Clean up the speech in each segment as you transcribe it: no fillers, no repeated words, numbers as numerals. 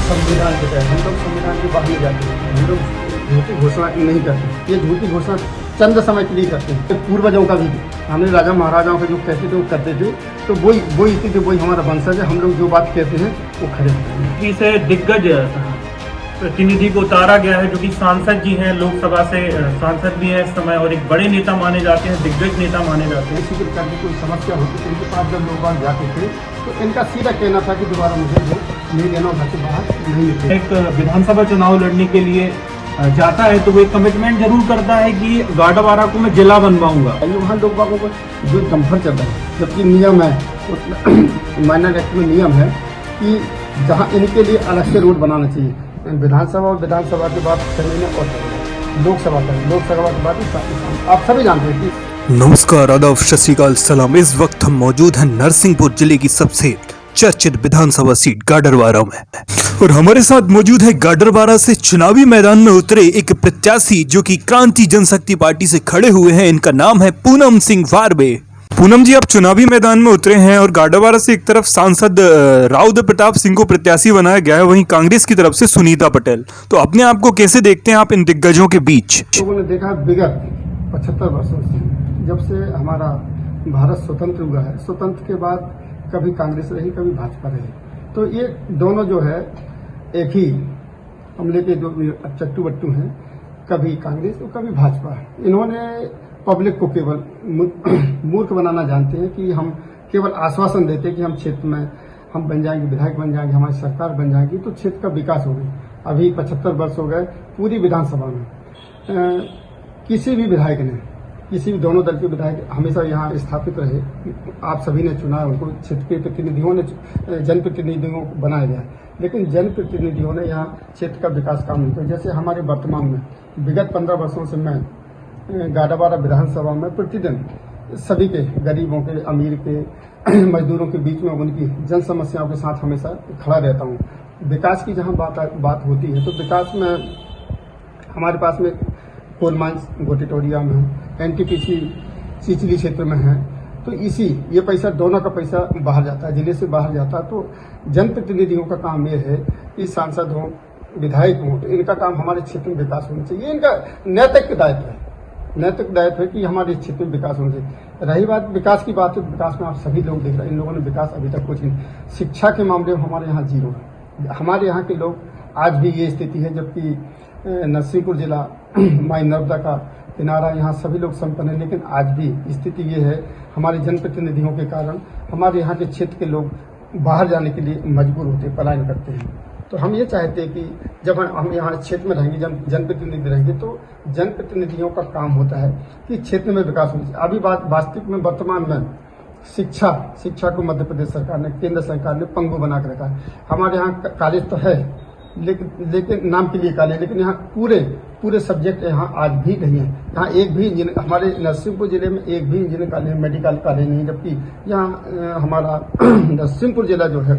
संविधान के तहत हम लोग संविधान के बाहर नहीं जाते, हम लोग झूठी घोषणा नहीं करते। ये झूठी घोषणा चंद समय के लिए करते हैं। पूर्वजों का भी हमने राजा महाराजाओं के जो कहते थे वो करते थे, तो वही स्थिति, वही हमारा वंशज है। हम लोग जो बात कहते हैं वो खड़े होते हैं। इसे दिग्गज प्रतिनिधि को उतारा गया है जो कि सांसद जी हैं, लोकसभा से सांसद भी हैं इस समय और एक बड़े नेता माने जाते हैं, दिग्गज नेता माने जाते हैं। इसी प्रकार की कोई समस्या होती तो इनके पास जब लोग बाहर जाते थे तो इनका सीधा कहना था कि दोबारा मुझे वो नहीं देना, घर से बाहर नहीं निकले। एक विधानसभा चुनाव लड़ने के लिए जाता है तो वो एक कमिटमेंट जरूर करता है कि गाड़ावारा को मैं जिला बनवाऊंगा। वहाँ लोग बागों को जो दम्भर चल रहा है, जबकि नियम है, माइनर एक्ट में नियम है कि जहाँ इनके लिए अलग से रोड बनाना चाहिए। विधानसभा और विधानसभा के बाद 6 महीने और लोकसभा करें, लोकसभा के बाद आप सभी जानते हैं कि। नमस्कार, आदाब, सत श्री अकाल, सलाम। इस वक्त हम मौजूद हैं नरसिंहपुर जिले की सबसे चर्चित विधानसभा सीट गाडरवारा में और हमारे साथ मौजूद है गाडरवारा से चुनावी मैदान में उतरे एक प्रत्याशी जो कि क्रांति जनशक्ति पार्टी से खड़े हुए हैं। इनका नाम है पूनम सिंह वारबे। पूनम जी, आप चुनावी मैदान में उतरे हैं और गाडरवारा से एक तरफ सांसद राव प्रताप सिंह को प्रत्याशी बनाया गया है, वहीं कांग्रेस की तरफ से सुनीता पटेल। तो अपने आप को कैसे देखते हैं आप इन दिग्गजों के बीच? लोगों ने देखा विगत 75 वर्षों से, जब से हमारा भारत स्वतंत्र हुआ है, स्वतंत्र के बाद कभी कांग्रेस रही, कभी भाजपा रही, तो ये दोनों जो है एक ही हमले के जो चट्टू बट्टू हैं, कभी कांग्रेस और कभी भाजपा। इन्होंने पब्लिक को केवल मूर्ख बनाना जानते हैं कि हम केवल आश्वासन देते हैं कि हम क्षेत्र में हम बन जाएंगे, विधायक बन जाएंगे, हमारी सरकार बन जाएगी तो क्षेत्र का विकास होगा। अभी 75 वर्ष हो गए, पूरी विधानसभा में किसी भी विधायक ने, किसी भी दोनों दल के विधायक हमेशा यहाँ स्थापित रहे। आप सभी ने चुना, उनको क्षेत्र के प्रतिनिधियों ने, जनप्रतिनिधियों को बनाया गया, लेकिन जनप्रतिनिधियों ने यहाँ क्षेत्र का विकास काम नहीं किया। जैसे हमारे वर्तमान में विगत 15 वर्षों से मैं गाडरवारा विधानसभा में प्रतिदिन सभी के, गरीबों के, अमीर के, मजदूरों के बीच में उनकी जन समस्याओं के साथ हमेशा खड़ा रहता हूँ। विकास की जहाँ बात होती है तो विकास में हमारे पास में कोल माइंस गोटेटोरिया में है, एनटीपीसी चिचली क्षेत्र में है, तो ये पैसा, दोनों का पैसा बाहर जाता है, जिले से बाहर जाता है। तो जनप्रतिनिधियों का काम ये है कि सांसद हों, विधायक हों, तो इनका काम हमारे क्षेत्र में विकास होना चाहिए। इनका नैतिक दायित्व है, नैतिक दायित्व है कि हमारे क्षेत्र में विकास होना चाहिए। रही बात विकास की बात है, विकास में आप सभी लोग देख रहे हैं, इन लोगों ने विकास अभी तक कुछ नहीं। शिक्षा के मामले में हमारे यहाँ जीरो है। हमारे यहाँ के लोग आज भी ये स्थिति है, जबकि नरसिंहपुर जिला, माई नर्मदा का किनारा, यहाँ सभी लोग संपन्न है, लेकिन आज भी स्थिति ये है, हमारे जनप्रतिनिधियों के कारण हमारे यहाँ के क्षेत्र के लोग बाहर जाने के लिए मजबूर होते, पलायन करते हैं। तो हम ये चाहते हैं कि जब हम यहाँ क्षेत्र में रहेंगे, जनप्रतिनिधि रहेंगे, तो जनप्रतिनिधियों का काम होता है कि क्षेत्र में विकास होना चाहिए। अभी वास्तविक में वर्तमान में शिक्षा को मध्य प्रदेश सरकार ने, केंद्र सरकार ने पंगु बना कर रखा है। हमारे यहाँ कॉलेज तो है, लेकिन नाम के लिए कॉलेज, लेकिन यहाँ पूरे सब्जेक्ट यहाँ आज भी नहीं है। यहाँ एक भी हमारे नरसिंहपुर जिले में एक भी इंजीनियरिंग कॉलेज, मेडिकल कॉलेज नहीं, जबकि यहाँ हमारा नरसिंहपुर जिला जो है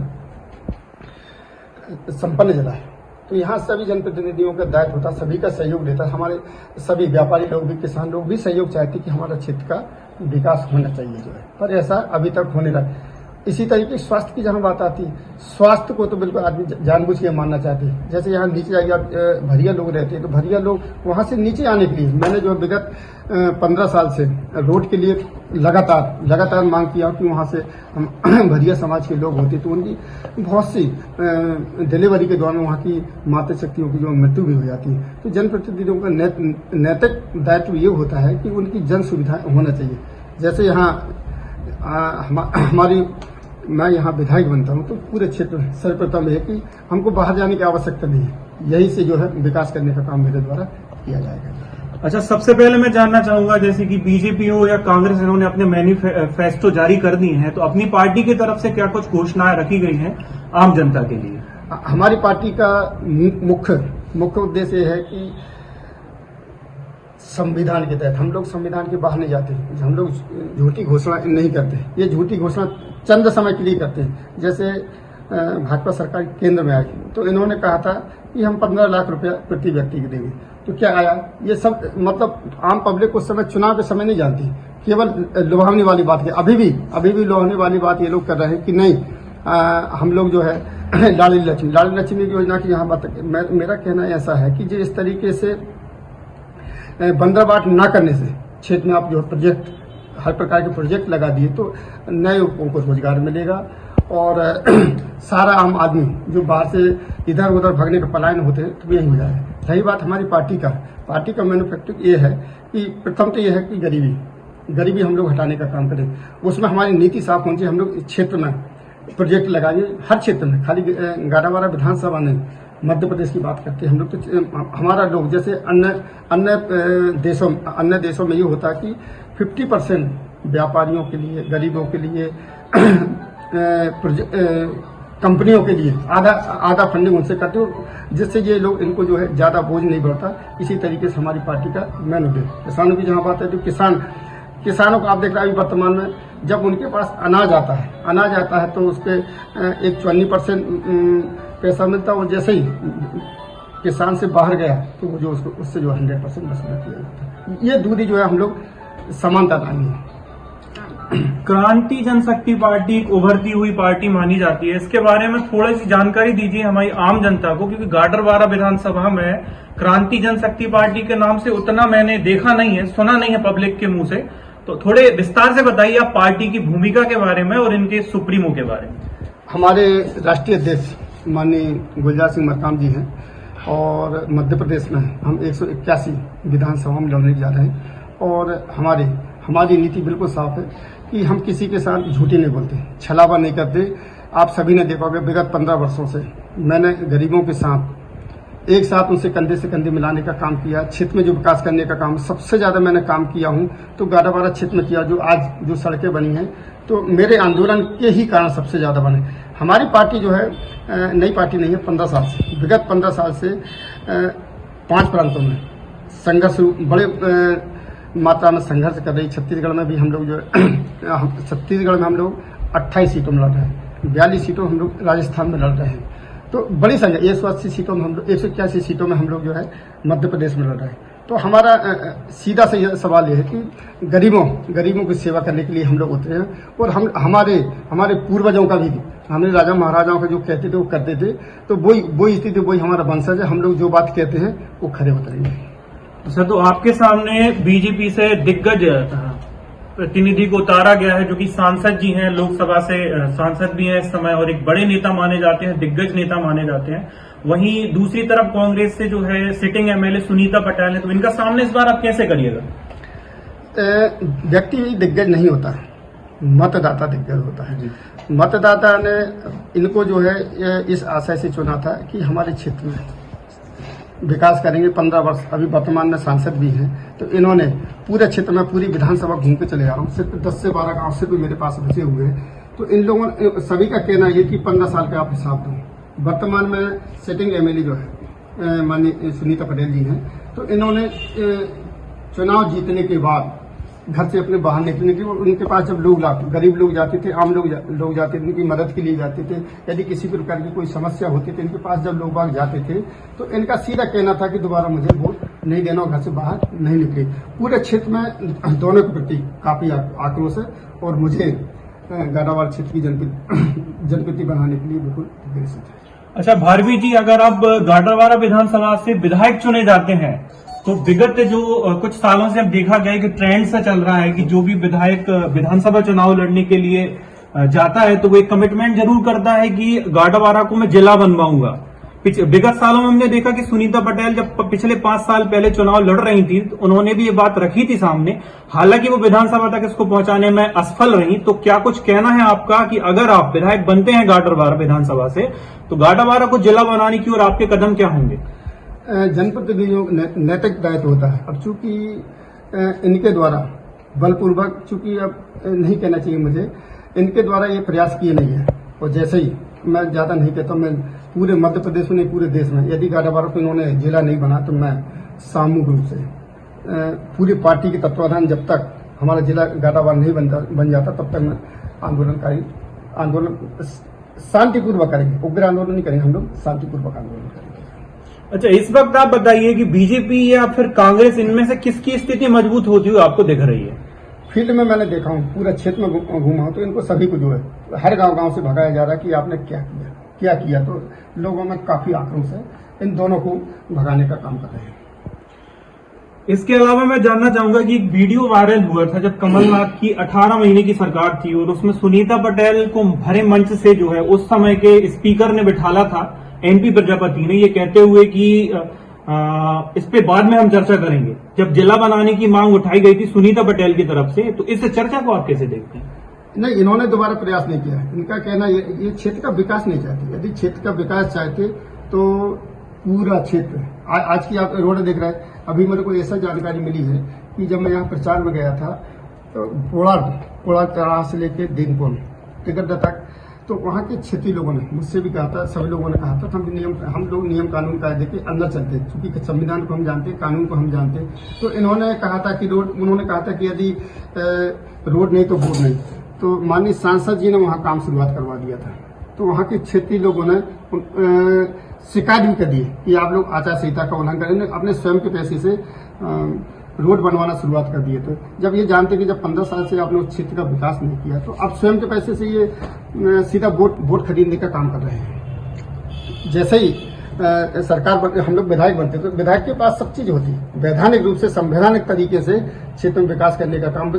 संपन्न जिला है। तो यहाँ सभी जनप्रतिनिधियों का दायित्व होता है, सभी का सहयोग देता है। हमारे सभी व्यापारी लोग भी, किसान लोग भी सहयोग चाहते हैं कि हमारा क्षेत्र का विकास होना चाहिए जो है, पर ऐसा अभी तक होने लगा। इसी तरीके स्वास्थ्य की जहाँ बात आती है, स्वास्थ्य को तो बिल्कुल आदमी जानबूझ के मानना चाहते हैं। जैसे यहाँ नीचे जाइए आप, भरिया लोग रहते हैं, तो भरिया लोग वहाँ से नीचे आने के लिए मैंने जो विगत 15 साल से रोड के लिए लगातार मांग किया कि वहाँ से हम भरिया समाज के लोग होते, तो उनकी बहुत सी डिलीवरी के दौरान वहाँ की माता शक्तियों की जो मृत्यु भी हो जाती है। तो जनप्रतिनिधियों का नैतिक दायित्व ये होता है कि उनकी जन सुविधा होना चाहिए। जैसे यहाँ मैं यहाँ विधायक बनता हूँ, तो पूरे क्षेत्र सर्वप्रथम है कि हमको बाहर जाने की आवश्यकता नहीं है, यही से जो है विकास करने का काम मेरे द्वारा किया जाएगा। अच्छा, सबसे पहले मैं जानना चाहूंगा, जैसे कि बीजेपी हो या कांग्रेस, इन्होंने अपने मैनिफेस्टो जारी कर दिए हैं, तो अपनी पार्टी की तरफ से क्या कुछ घोषणाएं रखी गई हैं आम जनता के लिए? हमारी पार्टी का मुख्य उद्देश्य है कि संविधान के तहत हम लोग संविधान के बाहर नहीं जाते, हम लोग झूठी घोषणा नहीं करते। ये झूठी घोषणा चंद समय के लिए करते हैं। जैसे भाजपा सरकार केंद्र में आई तो इन्होंने कहा था कि हम 15 लाख रुपया प्रति व्यक्ति को देंगे, तो क्या आया? ये सब मतलब आम पब्लिक उस समय चुनाव के समय नहीं जानती, केवल लुभावने वाली बात है। अभी भी लुभावने वाली बात ये लोग कर रहे हैं कि नहीं, हम लोग जो है लाडली लक्ष्मी योजना की यहाँ बात मेरा कहना ऐसा है कि जो इस तरीके से बंदरबाट ना करने से क्षेत्र में आप जो प्रोजेक्ट हर प्रकार के प्रोजेक्ट लगा दिए तो नए युवकों को रोजगार मिलेगा और सारा आम आदमी जो बाहर से इधर उधर भागने का पलायन होते हैं तो यही हो जाए। रही बात हमारी पार्टी का मैन्युफैक्चर ये है कि प्रथम तो ये है कि गरीबी हम लोग हटाने का काम करें। उसमें हमारी नीति साफ होनी चाहिए। हम लोग इस क्षेत्र में प्रोजेक्ट लगाइए हर क्षेत्र में, खाली गाडावारा विधानसभा नहीं, मध्य प्रदेश की बात करते हैं हम लोग। तो हमारा लोग जैसे अन्य देशों में ये होता है कि 50% व्यापारियों के लिए, गरीबों के लिए, कंपनियों के लिए आधा फंडिंग उनसे करते हो, जिससे ये लोग इनको जो है ज्यादा बोझ नहीं बढ़ता। इसी तरीके से हमारी पार्टी का मैन उद्देश्य किसानों की जहाँ बात है तो किसानों को आप देख रहे हैं अभी वर्तमान में जब उनके पास अनाज आता है तो उसके एक 54% पैसा मिलता है और जैसे ही किसान से बाहर गया तो वो जो उससे जो 100% वसूला किया जाता है। ये दूरी जो है हम लोग समानता लाएंगे। क्रांति जनशक्ति पार्टी एक उभरती हुई पार्टी मानी जाती है, इसके बारे में थोड़ी सी जानकारी दीजिए हमारी आम जनता को, क्योंकि गाडरवारा विधानसभा में क्रांति जनशक्ति पार्टी के नाम से उतना मैंने देखा नहीं है, सुना नहीं है पब्लिक के मुंह से। तो थोड़े विस्तार से बताइए आप पार्टी की भूमिका के बारे में और इनके सुप्रीमो के बारे में। हमारे राष्ट्रीय अध्यक्ष माननीय गुलजार सिंह मरकाम जी हैं और मध्य प्रदेश में हम 181 विधानसभा में लड़ने जा रहे हैं और हमारी नीति बिल्कुल साफ है कि हम किसी के साथ झूठी नहीं बोलते, छलावा नहीं करते। आप सभी ने देखा होगा विगत 15 वर्षों से मैंने गरीबों के साथ एक साथ उनसे कंधे से कंधे मिलाने का काम किया। क्षेत्र में जो विकास करने का काम सबसे ज्यादा मैंने काम किया हूं तो गाडावारा क्षेत्र में किया। जो आज जो सड़कें बनी हैं तो मेरे आंदोलन के ही कारण सबसे ज्यादा बने। हमारी पार्टी जो है नई पार्टी नहीं है, 15 साल से, विगत 15 साल से 5 प्रांतों में संघर्ष, बड़े मात्रा में संघर्ष कर रही। छत्तीसगढ़ में भी हम लोग छत्तीसगढ़ में हम लोग 28 सीटों में लड़ रहे हैं, 42 सीटों हम लोग राजस्थान में लड़ रहे हैं। तो बड़ी संख्या 180 सीटों में हम लोग 181 सीटों में हम लोग जो है मध्य प्रदेश में लड़ रहे हैं। तो हमारा सीधा से सवाल यह है कि गरीबों की सेवा करने के लिए हम लोग उतरे हैं और हम हमारे पूर्वजों का भी, हमारे राजा महाराजाओं का जो कहते थे वो करते थे। तो वही स्थिति, वही हमारा वंशज है। हम लोग जो बात कहते हैं वो खरे उतरेंगे। सर, तो आपके सामने बीजेपी से दिग्गज प्रतिनिधि को उतारा गया है जो कि सांसद जी हैं, लोकसभा से सांसद भी हैं इस समय और एक बड़े नेता माने जाते हैं, दिग्गज नेता माने जाते हैं। वहीं दूसरी तरफ कांग्रेस से जो है सिटिंग एमएलए सुनीता पटेल है, तो इनका सामने इस बार आप कैसे करिएगा? व्यक्ति दिग्गज नहीं होता, मतदाता दिग्गज होता है। मतदाता ने इनको जो है इस आशय से चुना था कि हमारे क्षेत्र में विकास करेंगे। 15 वर्ष अभी वर्तमान में सांसद भी हैं तो इन्होंने पूरे क्षेत्र में पूरी विधानसभा घूम के चले आ रहा हूँ। सिर्फ 10 से 12 गांव सिर्फ मेरे पास बचे हुए हैं। तो इन लोगों सभी का कहना है कि 15 साल का आप हिसाब दो। वर्तमान में सिटिंग एमएलए जो है माननीय सुनीता पटेल जी हैं, तो इन्होंने चुनाव जीतने के बाद घर से अपने बाहर निकलने के, उनके पास जब गरीब लोग जाते थे, आम लोग जाते थे, उनकी मदद के लिए जाते थे, यदि किसी प्रकार की कोई समस्या होती थी इनके पास जब लोग बाग जाते थे तो इनका सीधा कहना था कि दोबारा मुझे वोट नहीं देना और घर से बाहर नहीं निकले। पूरे क्षेत्र में दोनों के प्रति काफी आक्रोश है और मुझे गाडावारा क्षेत्र की जनप्रति बनाने के लिए बिल्कुल प्रेरित है। अच्छा भारवी जी, अगर आप गाडरवारा विधानसभा से विधायक चुने जाते हैं तो विगत जो कुछ सालों से अब देखा गया है कि ट्रेंड सा चल रहा है कि जो भी विधायक विधानसभा चुनाव लड़ने के लिए जाता है तो वो एक कमिटमेंट जरूर करता है कि गाडरवारा को मैं जिला बनवाऊंगा। विगत सालों में हमने देखा कि सुनीता पटेल जब पिछले 5 साल पहले चुनाव लड़ रही थी तो उन्होंने भी ये बात रखी थी सामने, हालांकि वो विधानसभा तक इसको पहुंचाने में असफल रही। तो क्या कुछ कहना है आपका कि अगर आप विधायक बनते हैं गाडरवारा विधानसभा से तो गाडरवारा को जिला बनाने की और आपके कदम क्या होंगे? जनप्रतिनिधियों नैतिक दायित्व होता है। अब चूंकि इनके द्वारा बलपूर्वक, चूंकि अब नहीं कहना चाहिए मुझे, इनके द्वारा ये प्रयास किए नहीं है। और जैसे ही मैं ज्यादा नहीं कहता, मैं पूरे मध्य प्रदेश में नहीं पूरे देश में यदि गाडरवारा को इन्होंने जिला नहीं बना तो मैं सामूहिक रूप से पूरी पार्टी के तत्वाधान जब तक हमारा जिला गाडरवारा नहीं बन जाता तब तक मैं आंदोलन शांतिपूर्वक करेंगे। उग्र आंदोलन नहीं करेंगे, हम लोग शांतिपूर्वक आंदोलन करेंगे। अच्छा, इस वक्त आप बताइए कि बीजेपी या फिर कांग्रेस, इनमें से किसकी स्थिति मजबूत होती हुई आपको दिख रही है? फील्ड में मैंने देखा हूँ, पूरा क्षेत्र में घूमा हूँ तो इनको सभी को जो है हर गांव से भगाया जा रहा है कि आपने क्या किया। क्या किया, तो लोगों में काफी आक्रोश है। इन दोनों को भगाने का काम कर रहे हैं। इसके अलावा मैं जानना चाहूंगा कि एक वीडियो वायरल हुआ था जब कमलनाथ की 18 महीने की सरकार थी और उसमें सुनीता पटेल को भरे मंच से जो है उस समय के स्पीकर ने बिठाला था एनपी प्रजापति ने, ये कहते हुए कि इस पे बाद में हम चर्चा करेंगे। जब जिला बनाने की मांग उठाई गई थी सुनीता पटेल की तरफ से, तो इस चर्चा को आप कैसे देखते हैं? नहीं, इन्होंने दोबारा प्रयास नहीं किया। इनका कहना ये क्षेत्र का विकास नहीं चाहते। यदि क्षेत्र का विकास चाहते तो पूरा क्षेत्र, आज की आप रोड देख रहे हैं। अभी मेरे को ऐसा जानकारी मिली है कि जब मैं यहाँ प्रचार में गया था तो पोड़ा चौराहा से लेके दीनपुर टिकट तक, तो वहाँ के क्षेत्रीय लोगों ने मुझसे भी कहा था, सभी लोगों ने कहा था, हम लोग नियम कानून कायदे के अंदर चलते हैं, क्योंकि संविधान को हम जानते हैं, कानून को हम जानते हैं। तो इन्होंने कहा था कि उन्होंने कहा था कि यदि रोड नहीं तो वोट नहीं। तो माननीय सांसद जी ने वहाँ काम शुरुआत करवा दिया था। तो वहाँ के क्षेत्रीय लोगों ने शिकायत भी कर दी कि आप लोग आचार संहिता का उल्लंघन करें, अपने स्वयं के पैसे से रोड बनवाना शुरुआत कर दिए। तो जब ये जानते कि जब 15 साल से आपने उस क्षेत्र का विकास नहीं किया, तो आप स्वयं के पैसे से ये सीधा वोट खरीदने का काम कर रहे हैं। जैसे ही सरकार हम लोग विधायक बनते, तो विधायक के पास सब चीज होती है। वैधानिक रूप से, संवैधानिक तरीके से क्षेत्र में विकास करने का काम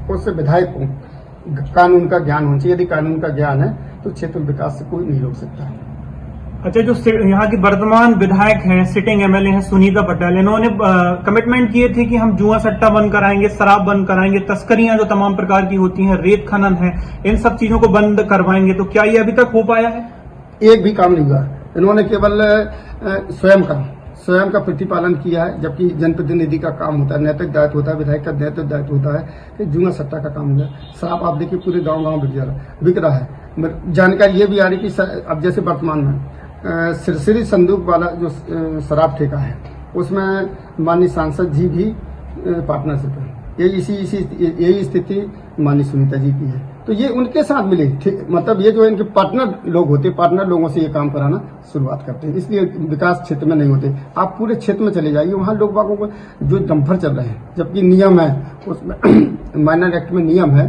उससे विधायक को कानून का ज्ञान होना चाहिए। यदि कानून का ज्ञान है तो क्षेत्र में विकास से कोई नहीं रोक सकता। अच्छा, जो यहाँ की वर्तमान विधायक हैं, सिटिंग एमएलए हैं सुनीता पटेल, इन्होंने कमिटमेंट किए थे कि हम जुआ सट्टा बंद कराएंगे, शराब बंद कराएंगे, तस्करियां जो तमाम प्रकार की होती हैं, रेत खनन है, इन सब चीजों को बंद करवाएंगे। तो क्या ये अभी तक हो पाया है? एक भी काम नहीं हुआ। इन्होंने केवल स्वयं का प्रतिपालन किया है, जबकि जनप्रतिनिधि का काम होता है, नैतिक दायित्व होता है, विधायक का नैतिक दायित्व होता है कि जुआ सट्टा का काम होता है। शराब आप देखिए पूरे गांव बिक रहा है। जानकारी ये भी आ रही कि अब जैसे वर्तमान में सिरसिरी संदूक वाला जो शराब ठेका है, उसमें माननीय सांसद जी भी पार्टनरशिप है। यही स्थिति माननीय सुनीता जी की है। तो ये उनके साथ मिले, मतलब ये जो इनके पार्टनर लोग होते, पार्टनर लोगों से ये काम कराना शुरुआत करते हैं। इसलिए विकास क्षेत्र में नहीं होते। आप पूरे क्षेत्र में चले जाइए, वहाँ लोग बागों को जो डंपर चल रहे हैं, जबकि नियम है उसमें माइनर एक्ट में नियम है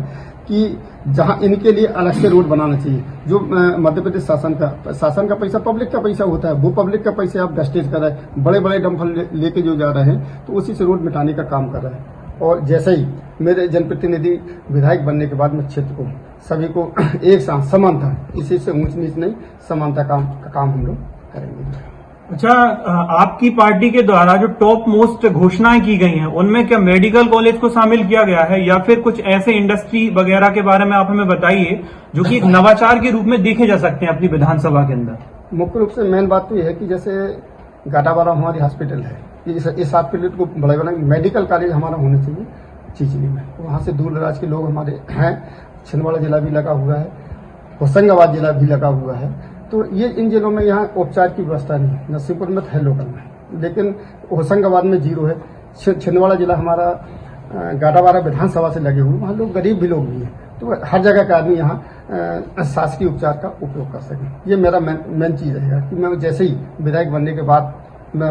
कि जहां इनके लिए अलग से रोड बनाना चाहिए। जो मध्य प्रदेश शासन का पैसा पब्लिक का पैसा होता है, वो पब्लिक का पैसा आप वेस्टेज कर रहे हैं। बड़े बड़े डंपर लेके जो जा रहे हैं, तो उसी से रोड मिटाने का काम कर रहे हैं। और जैसे ही मेरे जनप्रतिनिधि विधायक बनने के बाद में क्षेत्र को सभी को एक साथ समानता, इसी से ऊंच नीच नहीं, समानता का काम हम लोग करेंगे। अच्छा, आपकी पार्टी के द्वारा जो टॉप मोस्ट घोषणाएं की गई हैं, उनमें क्या मेडिकल कॉलेज को शामिल किया गया है या फिर कुछ ऐसे इंडस्ट्री वगैरह के बारे में आप हमें बताइए जो कि एक नवाचार के रूप में देखे जा सकते हैं अपनी विधानसभा के अंदर? मुख्य रूप से मेन बात तो यह है कि जैसे गाटावारा हमारी हॉस्पिटल है, इस हॉस्पिटल को बड़ा मेडिकल कॉलेज हमारा होना चाहिए चिचली में। वहाँ से दूर दराज के लोग हमारे हैं। छिंदवाड़ा जिला भी लगा हुआ है, होशंगाबाद जिला भी लगा हुआ है। तो ये इन जिलों में यहाँ उपचार की व्यवस्था नहीं है। नरसिंहपुर में है लोकल में, लेकिन होशंगाबाद में जीरो है। छिंदवाड़ा जिला हमारा गाटावारा विधानसभा से लगे हुए, वहाँ लोग गरीब भी लोग भी हैं। तो हर जगह का आदमी यहाँ शासकीय उपचार का उपयोग कर सके। ये मेरा मेन चीज रहेगा कि मैं जैसे ही विधायक बनने के बाद मैं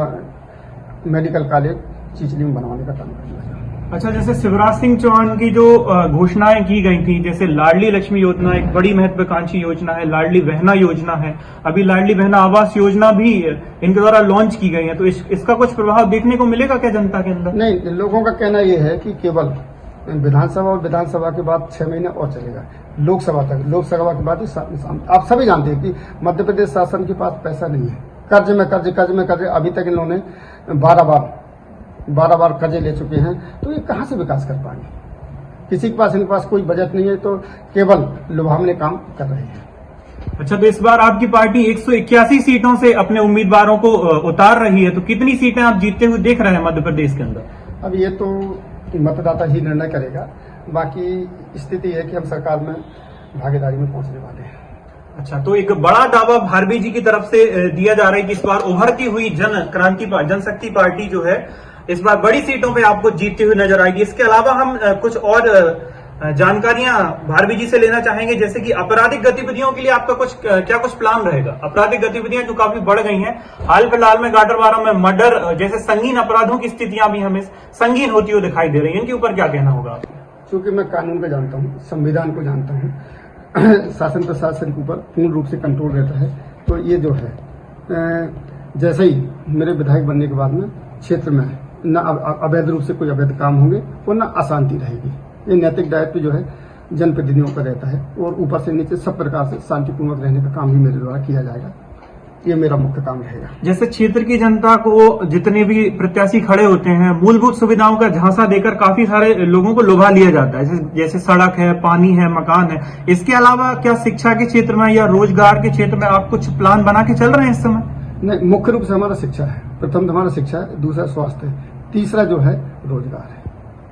मेडिकल कॉलेज चिचली में बनवाने का काम करूँगा। अच्छा, जैसे शिवराज सिंह चौहान की जो घोषणाएं की गई थी, जैसे लाडली लक्ष्मी योजना एक बड़ी महत्वाकांक्षी योजना है, लाडली बहना योजना है, अभी लाडली बहना आवास योजना भी इनके द्वारा लॉन्च की गई है, तो इसका कुछ प्रभाव देखने को मिलेगा क्या जनता के अंदर? नहीं, लोगों का कहना यह है कि केवल विधानसभा और विधानसभा के बाद 6 महीने और चलेगा, लोकसभा तक। लोकसभा के बाद आप सभी जानते हैं कि मध्य प्रदेश शासन के पास पैसा नहीं है। कर्ज में कर्ज अभी तक इन्होंने 12 बार कर्जे ले चुके हैं। तो ये कहाँ से विकास कर पाएंगे? किसी के पास इनके पास कोई बजट नहीं है, तो केवल लुभावने काम कर रहे हैं। अच्छा, तो इस बार आपकी पार्टी 181 सीटों से अपने उम्मीदवारों को उतार रही है, तो कितनी सीटें आप जीतते हुए देख रहे हैं मध्य प्रदेश के अंदर? अब ये तो मतदाता ही निर्णय करेगा। बाकी स्थिति है कि हम सरकार में भागीदारी में पहुंचने वाले हैं। अच्छा, तो एक बड़ा दावा भारती जी की तरफ से दिया जा रहा है कि इस बार उभरती हुई जनशक्ति पार्टी जो है इस बार बड़ी सीटों पे आपको जीतती हुई नजर आएगी। इसके अलावा हम कुछ और जानकारियां भारती जी से लेना चाहेंगे, जैसे कि आपराधिक गतिविधियों के लिए आपका कुछ प्लान रहेगा? आपराधिक गतिविधियां जो काफी बढ़ गई हैं, हाल फिलहाल में गाटरवारा में मर्डर जैसे संगीन अपराधों की स्थितियां भी हमें संगीन होती हुई दिखाई दे रही है, इनके ऊपर क्या कहना होगा? क्योंकि मैं कानून को जानता हूँ, संविधान को जानता हूँ, शासन प्रशासन के ऊपर पूर्ण रूप से कंट्रोल रहता है। तो ये जो है जैसे ही मेरे विधायक बनने के बाद में क्षेत्र में न अवैध रूप से कोई अवैध काम होंगे और न अशांति रहेगी। ये नैतिक दायित्व जो है जनप्रतिनिधियों का रहता है और ऊपर से नीचे सब प्रकार से शांतिपूर्वक रहने का काम भी मेरे द्वारा किया जाएगा। ये मेरा मुख्य काम रहेगा। जैसे क्षेत्र की जनता को जितने भी प्रत्याशी खड़े होते हैं, मूलभूत सुविधाओं का झांसा देकर काफी सारे लोगों को लुभा लिया जाता है, जैसे सड़क है, पानी है, मकान है। इसके अलावा क्या शिक्षा के क्षेत्र में या रोजगार के क्षेत्र में आप कुछ प्लान बना के चल रहे हैं इस समय? नहीं, मुख्य रूप से हमारा शिक्षा है। प्रथम हमारा शिक्षा है, दूसरा स्वास्थ्य है, तीसरा जो है रोजगार है।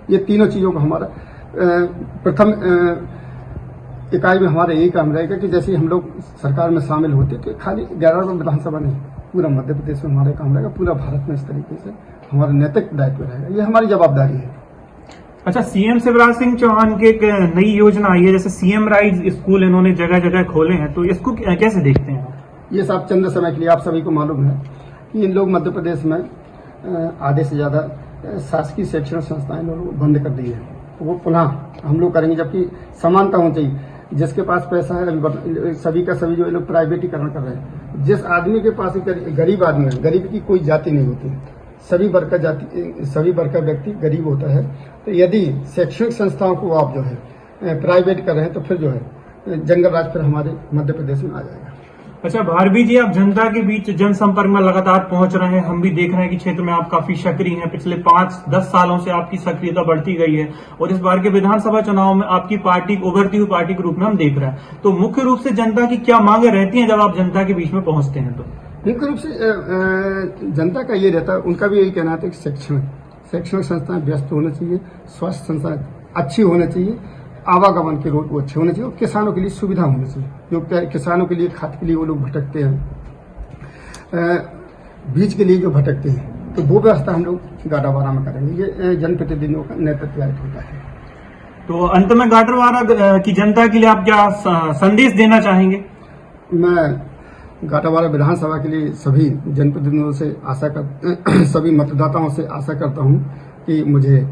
ये तीनों चीजों का हमारा प्रथम इकाई में हमारा यही काम रहेगा कि जैसे हम लोग सरकार में शामिल होते तो खाली 11 विधानसभा नहीं, पूरा मध्य प्रदेश में हमारा काम रहेगा, पूरा भारत में इस तरीके से हमारा नैतिक दायित्व रहेगा। ये हमारी जवाबदारी है। अच्छा, सीएम शिवराज सिंह चौहान की एक नई योजना आई है, जैसे सीएम राइज स्कूल इन्होंने जगह जगह खोले हैं, तो इसको कैसे देखते हैं? ये सब चंद समय के लिए आप सभी को मालूम है कि इन लोग मध्य प्रदेश में आधे से ज्यादा शासकीय शैक्षणिक संस्थाएं लोग बंद कर दी है। वो पुनः हम लोग करेंगे, जबकि समानता होनी चाहिए। जिसके पास पैसा है सभी का सभी जो लोग प्राइवेटीकरण कर रहे हैं। जिस आदमी के पास गरीब आदमी है, गरीब की कोई जाति नहीं होती, सभी वर्ग का व्यक्ति गरीब होता है। तो यदि शैक्षणिक संस्थाओं को आप जो है प्राइवेट कर रहे हैं तो फिर जो है जंगल राज फिर हमारे मध्य प्रदेश में आ जाएगा। अच्छा भारवी जी, आप जनता के बीच जनसंपर्क में लगातार पहुंच रहे हैं, हम भी देख रहे हैं कि क्षेत्र में आप काफी सक्रिय हैं। पिछले 5-10 सालों से आपकी सक्रियता बढ़ती गई है और इस बार के विधानसभा चुनाव में आपकी पार्टी उभरती हुई पार्टी के रूप में हम देख रहे हैं। तो मुख्य रूप से जनता की क्या मांगे रहती हैं जब आप जनता के बीच में पहुंचते हैं? तो मुख्य रूप से जनता का ये रहता है, उनका भी यही कहना था कि शैक्षणिक संस्थाएं व्यस्त होना चाहिए, स्वास्थ्य संस्थाएं अच्छी होनी चाहिए, आवागमन के रोड वो अच्छे होने चाहिए और किसानों के लिए सुविधा होनी चाहिए। जो किसानों के लिए खाद के लिए वो लोग भटकते हैं, बीज के लिए जो भटकते हैं, तो वो व्यवस्था हम लोग गाडावारा में करेंगे। ये जनप्रतिनिधियों का नेतृत्व होता है। तो अंत में गाडरवारा की जनता के लिए आप क्या संदेश देना चाहेंगे? मैं गाडावारा विधानसभा के लिए सभी जनप्रतिनिधियों से सभी मतदाताओं से आशा करता हूं कि मुझे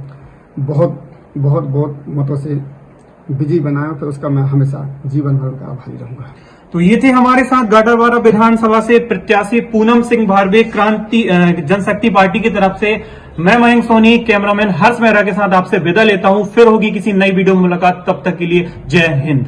बहुत मतों से विजयी बनाया, फिर उसका मैं हमेशा जीवन भर का आभारी रहूंगा। तो ये थे हमारे साथ गाडरवारा विधानसभा से प्रत्याशी पूनम सिंह भारवे, क्रांति जनशक्ति पार्टी की तरफ से। मैं मयंक सोनी, कैमरामैन हर्ष मेहरा के साथ आपसे विदा लेता हूं। फिर होगी किसी नई वीडियो में मुलाकात, तब तक के लिए जय हिंद।